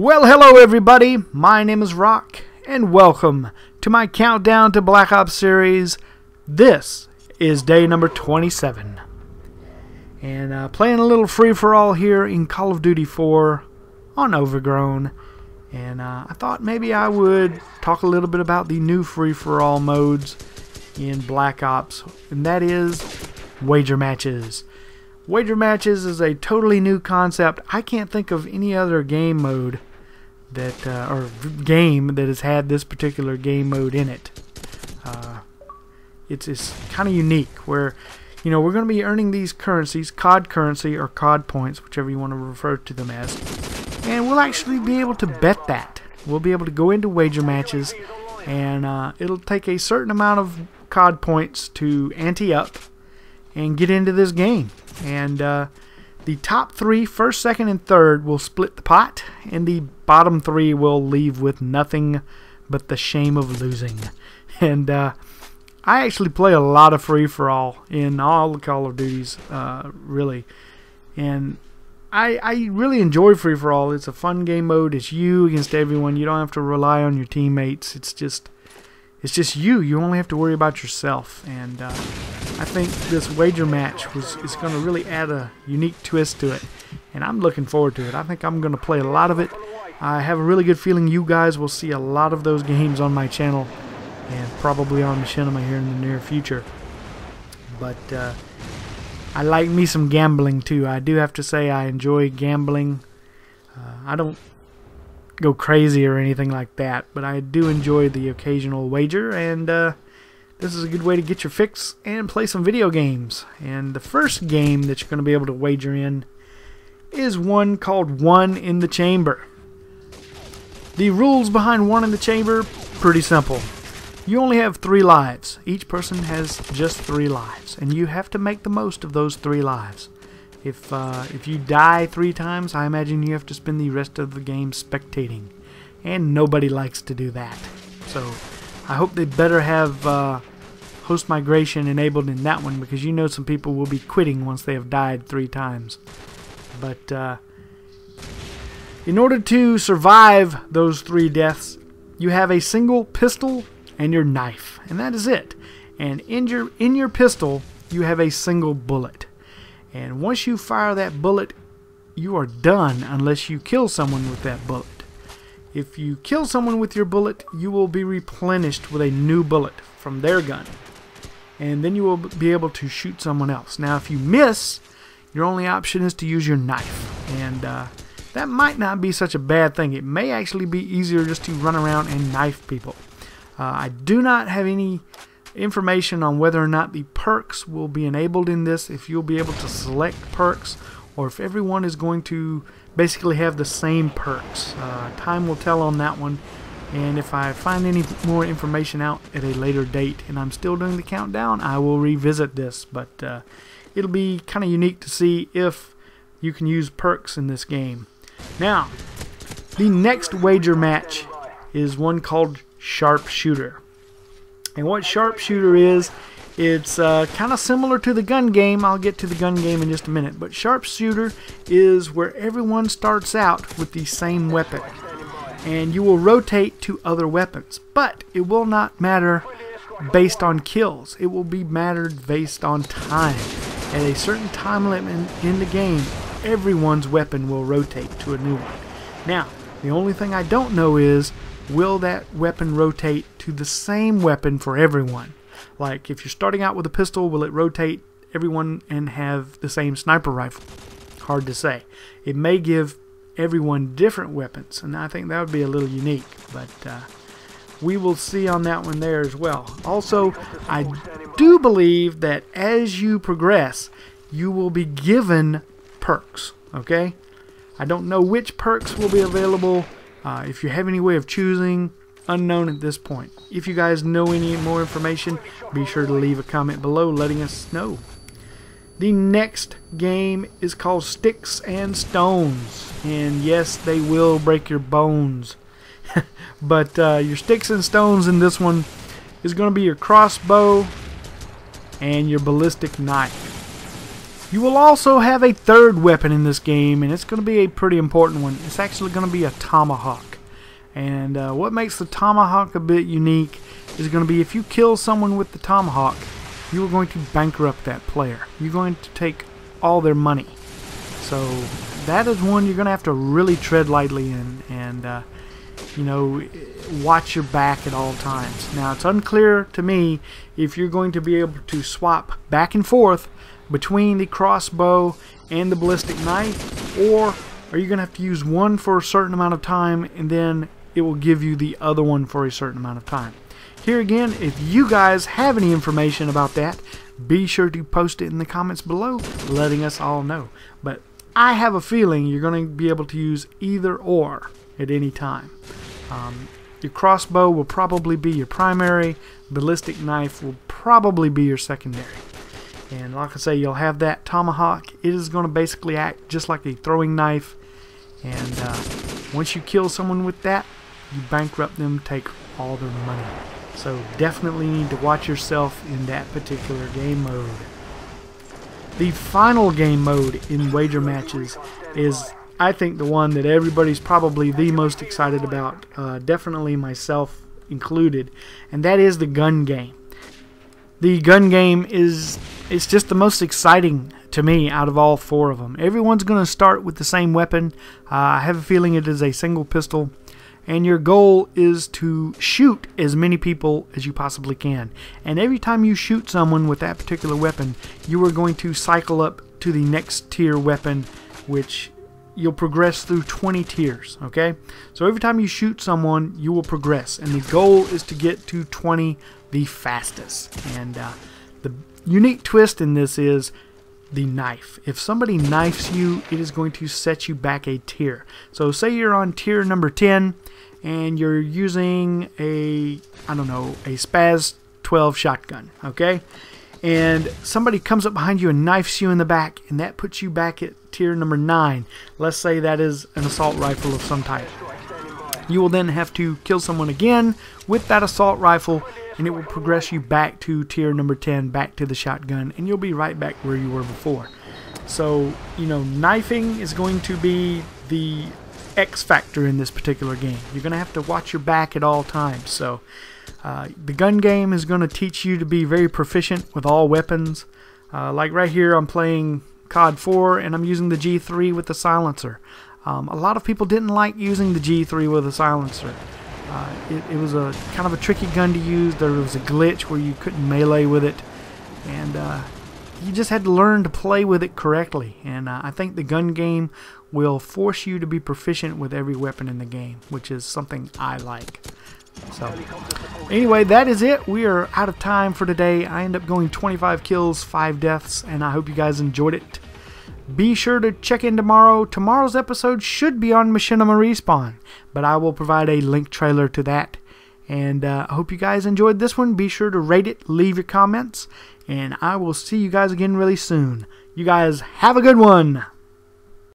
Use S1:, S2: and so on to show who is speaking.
S1: Well, hello everybody, my name is Rock, and welcome to my Countdown to Black Ops series. This is day number 27. And playing a little free-for-all here in Call of Duty 4 on Overgrown. And I thought maybe I would talk a little bit about the new free-for-all modes in Black Ops, and that is wager matches. Wager matches is a totally new concept. I can't think of any other game mode that or game that has had this particular game mode in it. It's kind of unique, where we're going to be earning these currencies, COD currency or COD points, whichever you want to refer to them as, and we'll actually be able to bet that. We'll be able to go into wager matches, and it'll take a certain amount of COD points to ante up and get into this game. And the top three, first, second, and third, will split the pot, and the bottom three will leave with nothing but the shame of losing. And I actually play a lot of free-for-all in all the Call of Duties, really. And I really enjoy free-for-all. It's a fun game mode. It's you against everyone. You don't have to rely on your teammates. It's just you. You only have to worry about yourself. And I think this wager match is going to really add a unique twist to it, and I'm looking forward to it. I think I'm going to play a lot of it. I have a really good feeling you guys will see a lot of those games on my channel, and probably on Machinima here in the near future. But I like me some gambling too. I do have to say I enjoy gambling. I don't go crazy or anything like that, but I do enjoy the occasional wager, and this is a good way to get your fix and play some video games. And the first game that you're going to be able to wager in is one called One in the Chamber. The rules behind One in the Chamber, pretty simple. You only have 3 lives. Each person has just 3 lives, and you have to make the most of those 3 lives. If you die 3 times, I imagine you have to spend the rest of the game spectating, and nobody likes to do that. So I hope they better have host migration enabled in that one, because some people will be quitting once they have died 3 times. But in order to survive those 3 deaths, you have a single pistol and your knife, and that is it. And in your pistol, you have a single bullet. And once you fire that bullet, you are done unless you kill someone with that bullet. If you kill someone with your bullet, you will be replenished with a new bullet from their gun, and then you will be able to shoot someone else. Now, if you miss, your only option is to use your knife, and that might not be such a bad thing. It may actually be easier just to run around and knife people. I do not have any information on whether or not the perks will be enabled in this, if you'll be able to select perks, or if everyone is going to basically have the same perks. Time will tell on that one, and if I find any more information out at a later date and I'm still doing the countdown, I will revisit this. But it'll be kind of unique to see if you can use perks in this game. Now, the next wager match is one called Sharpshooter. And what Sharpshooter is, it's kind of similar to the gun game. I'll get to the gun game in just a minute. But Sharpshooter is where everyone starts out with the same weapon, and you will rotate to other weapons. But it will not matter based on kills. It will be mattered based on time. At a certain time limit in the game, everyone's weapon will rotate to a new one. Now, the only thing I don't know is, will that weapon rotate to the same weapon for everyone? Like, if you're starting out with a pistol, will it rotate everyone and have the same sniper rifle? Hard to say. It may give everyone different weapons, and I think that would be a little unique, but we will see on that one there as well. Also, I do believe that as you progress, you will be given perks, okay? I don't know which perks will be available. If you have any way of choosing, unknown at this point. If you guys know any more information, be sure to leave a comment below letting us know. The next game is called Sticks and Stones, and yes, they will break your bones. But your sticks and stones in this one is going to be your crossbow and your ballistic knife. You will also have a third weapon in this game, and it's going to be a pretty important one. It's actually going to be a Tomahawk. And what makes the Tomahawk a bit unique is going to be if you kill someone with the Tomahawk, you are going to bankrupt that player. You're going to take all their money. So that is one you're going to have to really tread lightly in, and you know, watch your back at all times. Now, it's unclear to me if you're going to be able to swap back and forth between the crossbow and the ballistic knife, or are you going to have to use one for a certain amount of time and then it will give you the other one for a certain amount of time. Here again, if you guys have any information about that, be sure to post it in the comments below, letting us all know. But I have a feeling you're going to be able to use either or at any time. Your crossbow will probably be your primary, ballistic knife will probably be your secondary. And like I say, you'll have that Tomahawk. It is going to basically act just like a throwing knife. And once you kill someone with that, you bankrupt them, take all their money. So definitely need to watch yourself in that particular game mode. The final game mode in wager matches is, I think, the one that everybody's probably the most excited about, definitely myself included, and that is the gun game. The gun game is just the most exciting to me out of all four of them. Everyone's going to start with the same weapon. I have a feeling it is a single pistol, and your goal is to shoot as many people as you possibly can. And every time you shoot someone with that particular weapon, you are going to cycle up to the next tier weapon, which you'll progress through 20 tiers, okay? So every time you shoot someone, you will progress, and the goal is to get to 20 the fastest. And the unique twist in this is the knife. If somebody knifes you, it is going to set you back a tier. So say you're on tier number 10 and you're using a, I don't know, a Spaz 12 shotgun, okay? And somebody comes up behind you and knifes you in the back, and that puts you back at tier number 9. Let's say that is an assault rifle of some type. You will then have to kill someone again with that assault rifle, and it will progress you back to tier number 10, back to the shotgun, and you'll be right back where you were before. So, you know, knifing is going to be the X factor in this particular game. You're going to have to watch your back at all times. So the gun game is going to teach you to be very proficient with all weapons. Like right here, I'm playing COD4 and I'm using the G3 with the silencer. A lot of people didn't like using the G3 with a silencer. It was a kind of a tricky gun to use. There was a glitch where you couldn't melee with it, and you just had to learn to play with it correctly. And I think the gun game will force you to be proficient with every weapon in the game, which is something I like. So anyway, that is it. We are out of time for today. I end up going 25 kills, 5 deaths, and I hope you guys enjoyed it. Be sure to check in tomorrow. Tomorrow's episode should be on Machinima Respawn, but I will provide a link trailer to that. And I hope you guys enjoyed this one. Be sure to rate it, leave your comments, and I will see you guys again really soon. You guys have a good one.